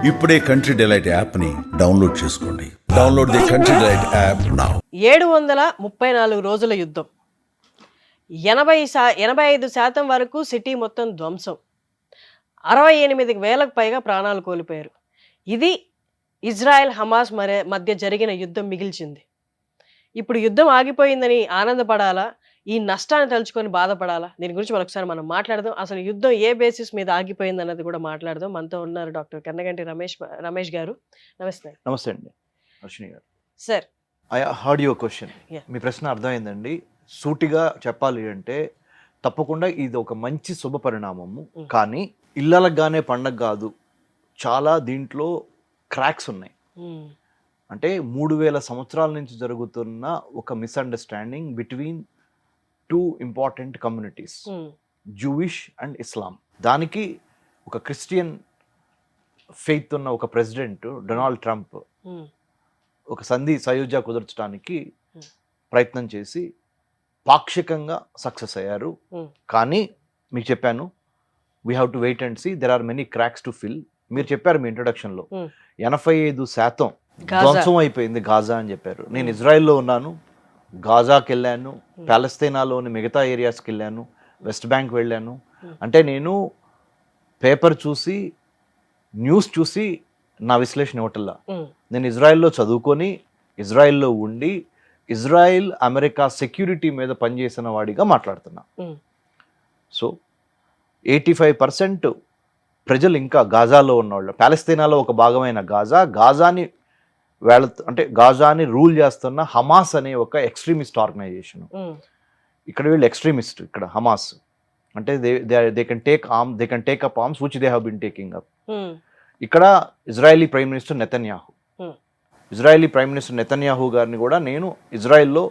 ఇప్పుడే country delight యాప్ని download చేసుకోండి. Download the country delight app now. 734 రోజుల యుద్ధం, 85% వరకు సిటీ మొత్తం ధ్వంసం, 68,000కు పైగా ప్రాణాలు కోల్పోయారు. ఇది ఇజ్రాయెల్ హమాస్ మధ్య జరిగిన యుద్ధం మిగిల్చింది. ఇప్పుడు యుద్ధం ఆగిపోయిందని ఆనందపడాలా, ఈ నష్టాన్ని తలుచుకొని బాధపడాలా? దీని గురించి మరొకసారి మనం మాట్లాడదాం. అసలు యుద్ధం ఏ బేసిస్ మీద ఆగిపోయింది అన్నది కూడా మాట్లాడదాం. మనతో ఉన్నారు డాక్టర్ కన్నగంటి రమేష్ గారు. నమస్తే. నమస్తే అండి అశ్విని గారు. Sir, I heard your question. Yeah. మీ ప్రశ్న అర్థమైందండి. సూటిగా చెప్పాలి అంటే తప్పకుండా ఇది ఒక మంచి శుభ పరిణామము. కానీ ఇళ్ళలగానే పండగ కాదు, చాలా దీంట్లో క్రాక్స్ ఉన్నాయి. అంటే 3000 సంవత్సరాల నుంచి జరుగుతున్న ఒక misunderstanding between two important communities, Jewish and Islam. దానికి ఒక క్రిస్టియన్ ఫెయిత్ ఉన్న ఒక ప్రెసిడెంట్ డొనాల్డ్ ట్రంప్ ఒక సయోధ్య కుదర్చడానికి ప్రయత్నం చేసి పాక్షికంగా సక్సెస్ అయ్యారు. కానీ మీకు చెప్పాను, we have to wait and see, there are many cracks to fill. మీరు చెప్పారు మీ ఇంట్రొడక్షన్లో 85% ధ్వంసం అయిపోయింది గాజా అని చెప్పారు. నేను ఇజ్రాయెల్లో ఉన్నాను, గాజాకి వెళ్ళాను, ప్యాలెస్తైనాలోని మిగతా ఏరియాస్కి వెళ్ళాను, వెస్ట్ బ్యాంక్ వెళ్ళాను. అంటే నేను పేపర్ చూసి న్యూస్ చూసి నా విశ్లేషణ ఇవ్వటల్లా, నేను ఇజ్రాయెల్లో చదువుకొని ఇజ్రాయెల్లో ఉండి ఇజ్రాయెల్ అమెరికా సెక్యూరిటీ మీద పనిచేసిన వాడిగా మాట్లాడుతున్నా. సో 85% ప్రజలు ఇంకా గాజాలో ఉన్నవాళ్ళు, ప్యాలెస్తైనాలో ఒక భాగమైన గాజాని గాజాని రూల్ చేస్తున్న హమాస్ అనే ఒక ఎక్స్ట్రీమిస్ట్ ఆర్గనైజేషన్. ఇక్కడ వీళ్ళు ఎక్స్ట్రీమిస్ట్, ఇక్కడ హమాస్ అంటే they can take up arms which they have been taking up. ఇక్కడ ఇజ్రాయలీ ప్రైమ్ మినిస్టర్ నెతన్యాహు గారిని కూడా నేను ఇజ్రాయెల్లో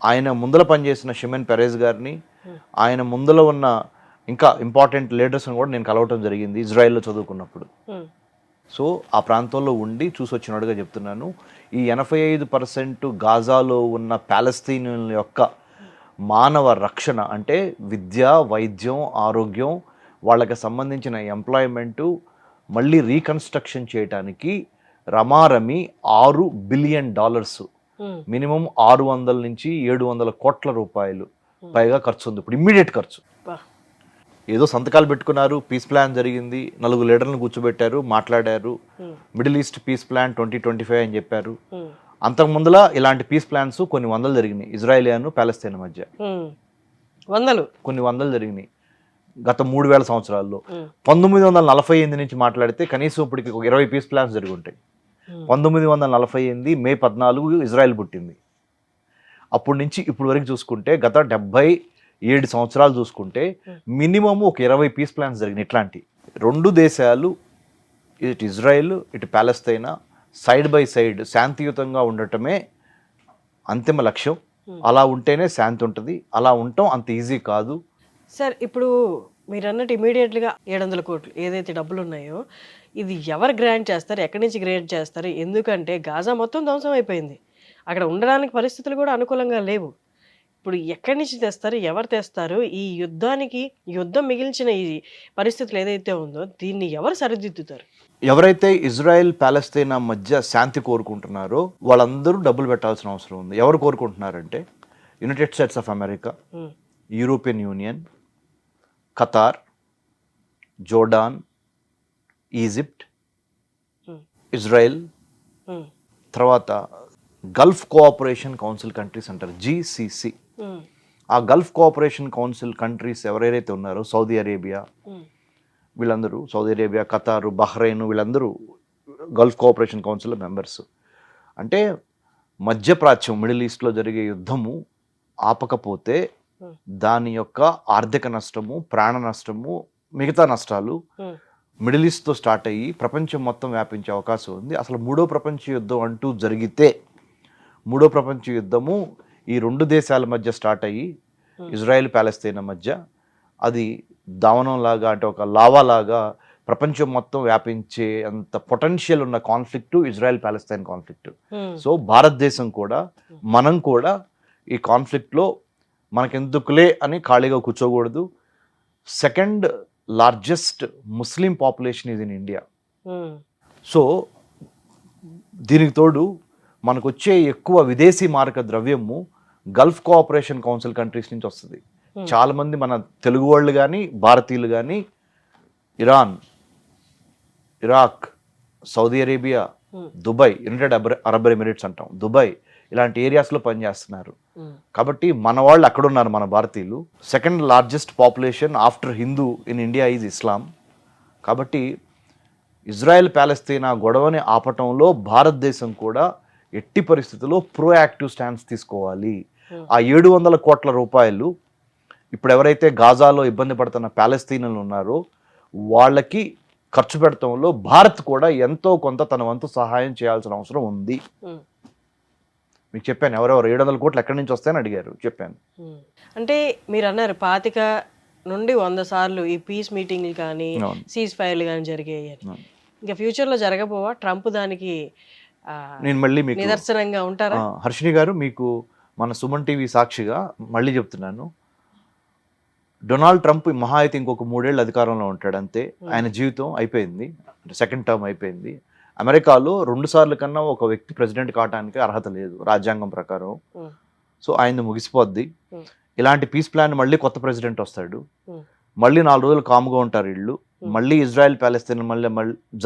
ఆయన ముందల పనిచేసిన షిమెన్ పెరేజ్ గారిని, ఆయన ముందల ఉన్న ఇంకా ఇంపార్టెంట్ లీడర్స్ని కూడా నేను కలవటం జరిగింది ఇజ్రాయెల్లో చదువుకున్నప్పుడు. సో ఆ ప్రాంతంలో ఉండి చూసి వచ్చినట్టుగా చెప్తున్నాను. ఈ 85% గాజాలో ఉన్న ప్యాలెస్తీనియన్ల యొక్క మానవ రక్షణ అంటే విద్య, వైద్యం, ఆరోగ్యం, వాళ్ళకి సంబంధించిన ఎంప్లాయ్మెంటు మళ్ళీ రీకన్స్ట్రక్షన్ చేయడానికి రమారమి $6 బిలియన్, మినిమం 600 నుంచి 700 కోట్ల రూపాయలు పైగా ఖర్చు ఉంది ఇప్పుడు, ఇమ్మీడియట్ ఖర్చు. ఏదో సంతకాలు పెట్టుకున్నారు, పీస్ ప్లాన్ జరిగింది, 4 లీడర్లను కూర్చోబెట్టారు, మాట్లాడారు, మిడిల్ ఈస్ట్ పీస్ ప్లాన్ 2025 అని చెప్పారు. అంతకు ముందులా ఇలాంటి పీస్ ప్లాన్స్ కొన్ని వందలు జరిగినాయి ఇజ్రాయెలియాను ప్యాలెస్తైన్ మధ్య. కొన్ని వందలు జరిగినాయి గత 3000 సంవత్సరాల్లో. 1948 నుంచి మాట్లాడితే కనీసం ఇప్పటికి 20 పీస్ ప్లాన్స్ జరిగి ఉంటాయి. 1948 మే 14 ఇజ్రాయెల్ పుట్టింది. అప్పటి నుంచి ఇప్పుడు వరకు చూసుకుంటే గత 77 సంవత్సరాలు చూసుకుంటే మినిమం ఒక 20 పీస్ ప్లాన్స్ జరిగినాయి. ఇట్లాంటి రెండు దేశాలు, ఇటు ఇజ్రాయెల్ ఇటు ప్యాలెస్తైనా సైడ్ బై సైడ్ శాంతియుతంగా ఉండటమే అంతిమ లక్ష్యం. అలా ఉంటేనే శాంతి ఉంటుంది. అలా ఉండటం అంత ఈజీ కాదు. సార్, ఇప్పుడు మీరు అన్నట్టు ఇమీడియట్గా 700 కోట్లు ఏదైతే డబ్బులు ఉన్నాయో ఇది ఎవరు గ్రాంట్ చేస్తారు, ఎక్కడి నుంచి గ్రాంట్ చేస్తారు? ఎందుకంటే గాజా మొత్తం ధ్వంసం అయిపోయింది, అక్కడ ఉండడానికి పరిస్థితులు కూడా అనుకూలంగా లేవు. ఇప్పుడు ఎక్కడి నుంచి తెస్తారు, ఎవరు తెస్తారు? ఈ యుద్ధం మిగిల్చిన ఈ పరిస్థితులు ఏదైతే ఉందో దీన్ని ఎవరు సరిదిద్దుతారు? ఎవరైతే ఇజ్రాయెల్ ప్యాలెస్తైనా మధ్య శాంతి కోరుకుంటున్నారో వాళ్ళందరూ డబ్బులు పెట్టాల్సిన అవసరం ఉంది. ఎవరు కోరుకుంటున్నారంటే United States of America, European Union, Qatar, Jordan, Egypt, Israel, తర్వాత గల్ఫ్ కోఆపరేషన్ కౌన్సిల్ కంట్రీస్ అంటారు, GCC. ఆ గల్ఫ్ కోఆపరేషన్ కౌన్సిల్ కంట్రీస్ ఎవరైతే ఉన్నారో సౌదీ అరేబియా, వీళ్ళందరూ, సౌదీ అరేబియా, ఖతారు, బహ్రెయిన్, వీళ్ళందరూ గల్ఫ్ కోఆపరేషన్ కౌన్సిల్ మెంబర్స్. అంటే మధ్యప్రాచ్యం, మిడిల్ ఈస్ట్లో జరిగే యుద్ధము ఆపకపోతే దాని యొక్క ఆర్థిక నష్టము, ప్రాణ నష్టము, మిగతా నష్టాలు మిడిల్ ఈస్ట్తో స్టార్ట్ అయ్యి ప్రపంచం మొత్తం వ్యాపించే అవకాశం ఉంది. అసలు మూడో ప్రపంచ యుద్ధం అంటూ జరిగితే, మూడో ప్రపంచ యుద్ధము ఈ రెండు దేశాల మధ్య స్టార్ట్ అయ్యి ఇజ్రాయెల్ ప్యాలెస్తైన్ మధ్య, అది దావనం లాగా, అంటే ఒక లావా లాగా ప్రపంచం మొత్తం వ్యాపించే అంత పొటెన్షియల్ ఉన్న conflict Israel Palestine conflict. So భారతదేశం కూడా, మనం కూడా ఈ కాన్ఫ్లిక్ట్లో మనకెందుకులే అని ఖాళీగా కూర్చోకూడదు. సెకండ్ లార్జెస్ట్ ముస్లిం పాపులేషన్ ఇది ఇన్ ఇండియా. సో దీనికి తోడు మనకు వచ్చే ఎక్కువ విదేశీ మారక ద్రవ్యము గల్ఫ్ కోఆపరేషన్ కౌన్సిల్ కంట్రీస్ నుంచి వస్తుంది. చాలా మంది మన తెలుగు వాళ్ళు కానీ భారతీయులు కానీ Iran, Iraq, Saudi Arabia, Dubai, United Arab Emirates అంటాం, దుబాయ్ ఇలాంటి ఏరియాస్లో పనిచేస్తున్నారు. కాబట్టి మన వాళ్ళు అక్కడ ఉన్నారు, మన భారతీయులు. Second largest population after Hindu in India is Islam. కాబట్టి ఇజ్రాయెల్ ప్యాలెస్తీనా గొడవని ఆపటంలో భారతదేశం కూడా ఎట్టి పరిస్థితుల్లో ప్రోయాక్టివ్ స్టాన్స్ తీసుకోవాలి. ఆ 700 కోట్ల రూపాయలు ఇప్పుడు ఎవరైతే గాజాలో ఇబ్బంది పడుతున్న ప్యాలెస్తీన్లు ఉన్నారో వాళ్ళకి ఖర్చు పెడతంలో భారత్ కూడా ఎంతో కొంత తన వంతు సహాయం చేయాల్సిన అవసరం ఉంది. మీకు చెప్పాను, ఎవరెవరు 700 కోట్లు ఎక్కడి నుంచి వస్తాయని అడిగారు, చెప్పాను. అంటే మీరు అన్నారు 25 నుండి 100 సార్లు ఈ పీస్ మీటింగ్లు కానీ సీజ్ ఫైర్లు కానీ జరిగాయి అని. ఇంకా ఫ్యూచర్లో జరగబోవా? ట్రంప్ దానికి నేను మళ్ళీ మీకు నిదర్శనంగా ఉంటారా? హర్షిని గారు, మీకు మన సుమన్ టీవీ సాక్షిగా మళ్ళీ చెప్తున్నాను, డొనాల్డ్ ట్రంప్ మహా అయితే ఇంకొక 3 ఏళ్ళు అధికారంలో ఉంటాడు అంతే. ఆయన జీవితం అయిపోయింది, సెకండ్ టర్మ్ అయిపోయింది. అమెరికాలో 2 సార్లు కన్నా ఒక వ్యక్తి ప్రెసిడెంట్ కావడానికి అర్హత లేదు రాజ్యాంగం ప్రకారం. సో ఆయన ముగిసిపోద్ది. ఇలాంటి పీస్ ప్లాన్ మళ్ళీ కొత్త ప్రెసిడెంట్ వస్తాడు, మళ్ళీ 4 రోజులు కామ్గా ఉంటారు వీళ్ళు, మళ్ళీ ఇజ్రాయెల్ ప్యాలెస్తీన్ మళ్ళీ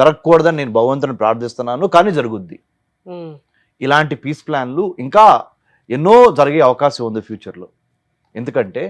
జరగకూడదని నేను భగవంతుని ప్రార్థిస్తున్నాను, కానీ జరుగుద్ది. ఇలాంటి పీస్ ప్లాన్లు ఇంకా ఎన్నో జరిగే అవకాశం ఉంది ఫ్యూచర్లో. ఎందుకంటే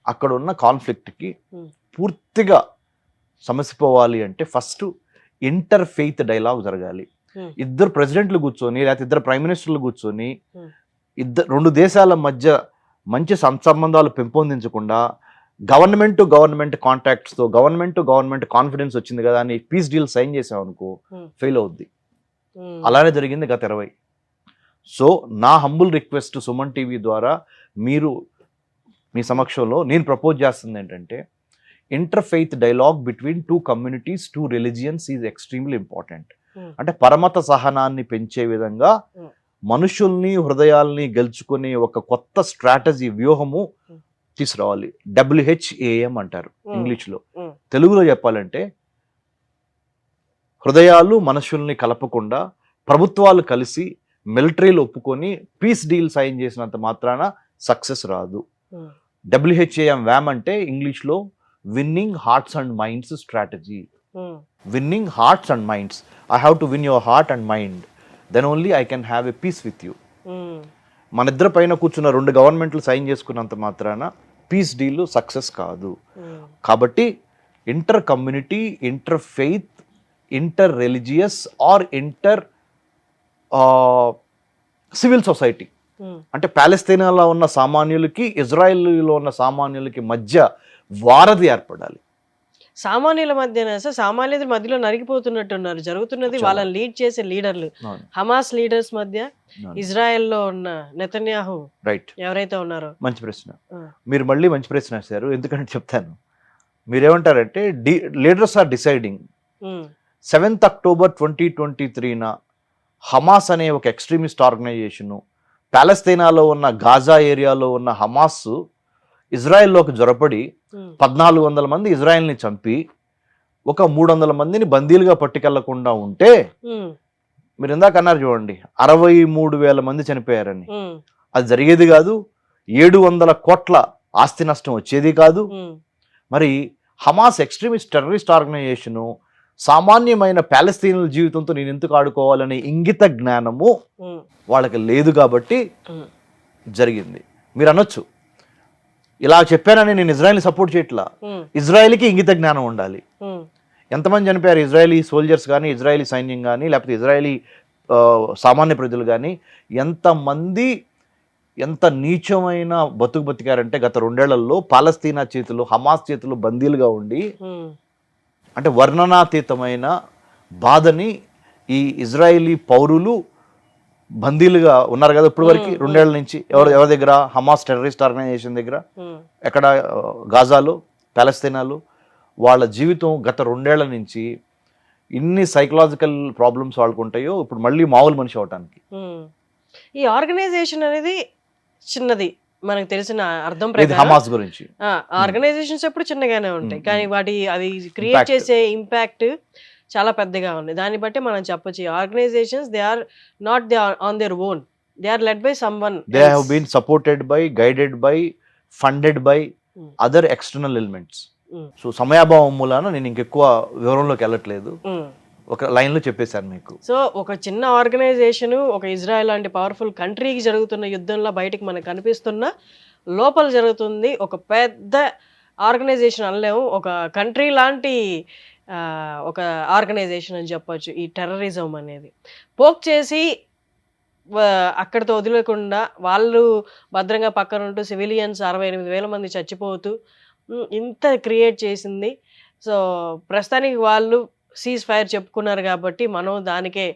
అక్కడ ఉన్న కాన్ఫ్లిక్ట్కి పూర్తిగా సమసిపోవాలి అంటే ఫస్ట్ ఇంటర్ ఫెయిత్ డైలాగ్ జరగాలి. ఇద్దరు ప్రెసిడెంట్లు కూర్చొని లేకపోతే ఇద్దరు ప్రైమ్ మినిస్టర్లు కూర్చొని రెండు దేశాల మధ్య మంచి సంబంధాలు పెంపొందించకుండా గవర్నమెంట్ టు గవర్నమెంట్ కాంటాక్ట్స్తో గవర్నమెంట్ టు గవర్నమెంట్ కాన్ఫిడెన్స్ వచ్చింది కదా అని పీస్ డీల్ సైన్ చేసామనుకో ఫెయిల్ అవుద్ది. అలానే జరిగింది గత 20. సో నా హంబుల్ రిక్వెస్ట్ సుమన్ టీవీ ద్వారా మీరు మీ సమక్షంలో నేను ప్రపోజ్ చేస్తుంది ఏంటంటే, interfaith dialogue between 2 communities 2 religions is extremely important. అంటే పరమత సహనాన్ని పెంచే విధంగా మనుషుల్ని హృదయాల్ని గెలుచుకునే ఒక కొత్త స్ట్రాటజీ వ్యూహము తీసుకురావాలి. WHAM అంటారు ఇంగ్లీష్లో. తెలుగులో చెప్పాలంటే హృదయాలు మనుషుల్ని కలపకుండా ప్రభుత్వాలు కలిసి మిలిటరీలు ఒప్పుకొని పీస్ డీల్ సైన్ చేసినంత మాత్రాన సక్సెస్ రాదు. WHAM అంటే ఇంగ్లీష్లో winning hearts and minds strategy. Winning hearts and minds. I have to win your heart and mind, then only I can have a peace with you. మన ఇద్దరు పైన కూర్చున్న 2 గవర్నమెంట్లు సైన్ చేసుకున్నంత మాత్రాన పీస్ డీల్ సక్సెస్ కాదు. కాబట్టి inter community, inter faith, inter religious are inter civil society, అంటే ప్యాలెస్తీనాలో ఉన్న సామాన్యులకి ఇజ్రాయెల్లో ఉన్న సామాన్యులకి మధ్య వారధి ఏర్పడాలి. సామాన్యుల మధ్యన సార్, సామాన్యుల మధ్యలో నరికిపోతున్నట్టున్నారు జరుగుతున్నది. వాళ్ళని లీడ్ చేసే లీడర్లు హమాస్ లీడర్స్ మధ్య ఇజ్రాయెల్లో ఉన్న నెతన్యాహు రైట్ ఎవరైతే ఉన్నారో. మంచి ప్రశ్న, మీరు మళ్ళీ మంచి ప్రశ్న వేశారు. ఎందుకంటే చెప్తాను, మీరేమంటారంటే leaders are deciding. 7th October 2023 Hamas అనే ఒక ఎక్స్ట్రీమిస్ట్ ఆర్గనైజేషను ప్యాలెస్తీనాలో ఉన్న గాజా ఏరియాలో ఉన్న హమాస్ ఇజ్రాయెల్లోకి జొరపడి 1400 మంది ఇజ్రాయెల్ని చంపి ఒక 300 మందిని బందీలుగా పట్టుకెళ్లకుండా ఉంటే, మీరు ఇందాక అన్నారు చూడండి 63,000 మంది చనిపోయారని, అది జరిగేది కాదు. 700 కోట్ల ఆస్తి నష్టం వచ్చేది కాదు. మరి హమాస్ ఎక్స్ట్రీమిస్ట్ టెర్రరిస్ట్ ఆర్గనైజేషను సామాన్యమైన ప్యాలెస్తీన్ల జీవితంతో నేను ఎందుకు ఆడుకోవాలనే ఇంగిత జ్ఞానము వాళ్ళకి లేదు కాబట్టి జరిగింది. మీరు అనొచ్చు, ఇలా చెప్పానని నేను ఇజ్రాయెల్ని సపోర్ట్ చేయట్లా. ఇజ్రాయెల్కి ఇంగిత జ్ఞానం ఉండాలి. ఎంతమంది చనిపోయారు ఇజ్రాయెలీ సోల్జర్స్ కానీ, ఇజ్రాయెలీ సైన్యం కానీ, లేకపోతే ఇజ్రాయెలీ సామాన్య ప్రజలు కానీ, ఎంతమంది ఎంత నీచమైన బతికారంటే గత 2 ఏళ్లలో పాలస్తీనా చేతులు, హమాస్ చేతులు బందీలుగా ఉండి, అంటే వర్ణనాతీతమైన బాధని ఈ ఇజ్రాయేలీ పౌరులు బందీలుగా ఉన్నారు కదా ఇప్పుడు వరకు 2 ఏళ్ల నుంచి. ఎవరి దగ్గర? హమాస్ టెర్రరిస్ట్ ఆర్గనైజేషన్ దగ్గర. ఎక్కడ? గాజాలో, ప్యాలెస్తీనాలో. వాళ్ళ జీవితం గత 2 ఏళ్ల నుంచి ఇన్ని సైకలాజికల్ ప్రాబ్లమ్స్ వాళ్ళకు ఉంటాయో ఇప్పుడు మళ్ళీ మామూలు మనిషి అవటానికి. ఈ ఆర్గనైజేషన్ అనేది చిన్నది, మనకు తెలిసిన అర్థం ప్రకారం హమాస్ గురించి ఆర్గనైజేషన్స్ ఎప్పుడు చిన్నగానే ఉంటాయి, కానీ అవి క్రియేట్ చేసే ఇంపాక్ట్ చాలా పెద్దగా ఉంది. దాన్ని బట్టి మనం చెప్పొచ్చు ఈ organisations they are not they are on their own, they are led by someone they have been supported by, guided by, funded by other external elements. So సమయాభావం మూలాన నేను ఇంకెక్కువ వివరంలోకి వెళ్ళట్లేదు, ఒక లైన్లో చెప్పేశాను మీకు. సో ఒక చిన్న ఆర్గనైజేషన్ ఒక ఇజ్రాయెల్ లాంటి పవర్ఫుల్ కంట్రీకి జరుగుతున్న యుద్ధంలో బయటికి మనకు కనిపిస్తున్న, లోపల జరుగుతుంది ఒక పెద్ద ఆర్గనైజేషన్ అనలేము, ఒక కంట్రీ లాంటి ఒక ఆర్గనైజేషన్ అని చెప్పొచ్చు ఈ టెర్రరిజం అనేది. పోక్ చేసి అక్కడితో వదిలేకుండా వాళ్ళు భద్రంగా పక్కన ఉంటూ సివిలియన్స్ 68,000 మంది చచ్చిపోతూ ఇంత క్రియేట్ చేసింది. సో ప్రస్తుతానికి వాళ్ళు సీజ్ ఫైర్ చెప్పుకున్నారు కాబట్టి మనం దానికే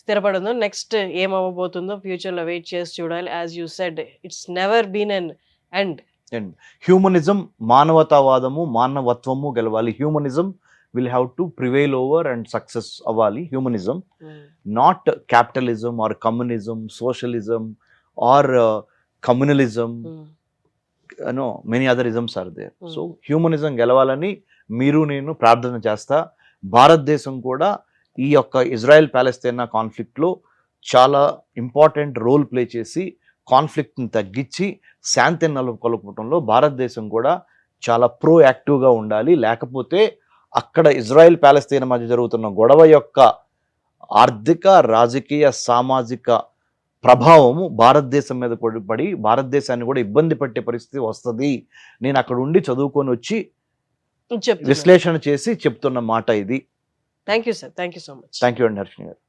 స్థిరపడుందో. నెక్స్ట్ ఏమవ్వబోతుందో ఫ్యూచర్లో వెయిట్ చేసి చూడాలి. As you said it's never been an end. And humanism, మానవతావాదము, మానవత్వము గెలవాలి. Humanism will have to prevail over and success అవ్వాలి. Humanism, not capitalism or communism, socialism or communalism, many other isms are there. So humanism గెలవాలని మీరు నేను ప్రార్థన చేస్తా. భారతదేశం కూడా ఈ యొక్క ఇజ్రాయెల్ ప్యాలెస్తీనా కాన్ఫ్లిక్ట్లో చాలా ఇంపార్టెంట్ రోల్ ప్లే చేసి కాన్ఫ్లిక్ట్ని తగ్గించి శాంతిని నెలకొల్పడంలో భారతదేశం కూడా చాలా ప్రోయాక్టివ్గా ఉండాలి. లేకపోతే అక్కడ ఇజ్రాయెల్ ప్యాలెస్తీనా మధ్య జరుగుతున్న గొడవ యొక్క ఆర్థిక, రాజకీయ, సామాజిక ప్రభావము భారతదేశం మీద పడి భారతదేశాన్ని కూడా ఇబ్బంది పెట్టే పరిస్థితి వస్తుంది. నేను అక్కడ ఉండి చదువుకొని వచ్చి విశ్లేషణ చేసి చెప్తున్న మాట ఇది. Thank you sir, thank you so much. Thank you అండి హర్షిని గారు.